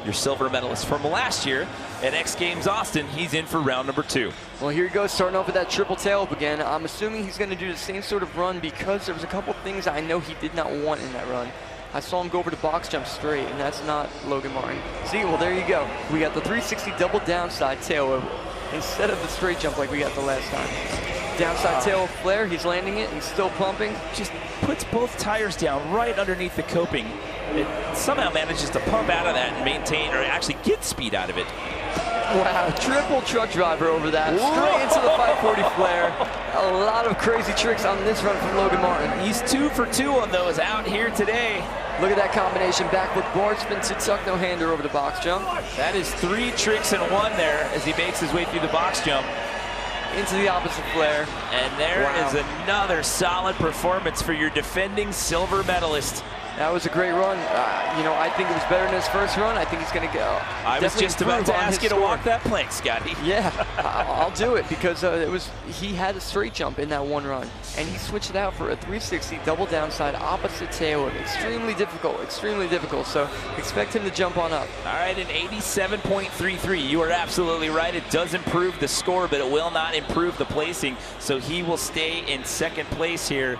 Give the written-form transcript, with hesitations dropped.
your silver medalist from last year at X Games Austin. He's in for round number 2. Well, here he goes, starting off with that triple tail up again. I'm assuming he's going to do the same sort of run because there was a couple things I know he did not want in that run. I saw him go over the box jump straight, and that's not Logan Martin. See, well, there you go. We got the 360 double downside tail over instead of the straight jump like we got the last time. Downside tail flare, he's landing it, he's still pumping. Just puts both tires down right underneath the coping. It somehow manages to pump out of that and maintain, or actually get speed out of it. Wow, triple truck driver over that. Whoa. Straight into the 540 flare. A lot of crazy tricks on this run from Logan Martin. He's 2 for 2 on those out here today. Look at that combination, backward board spin to tuck no hander over the box jump. That is 3 tricks in 1 there as he makes his way through the box jump. Into the opposite flare. And there is another solid performance for your defending silver medalist. That was a great run. You know, I think it was better than his first run. I think he's going to go. I was just about to ask you to walk that plank, Scotty. Yeah, I'll do it because he had a straight jump in that one run, and he switched it out for a 360 double downside opposite tail. Extremely difficult, extremely difficult. So expect him to jump on up. All right, an 87.33. You are absolutely right. It does improve the score, but it will not improve the placing. So he will stay in second place here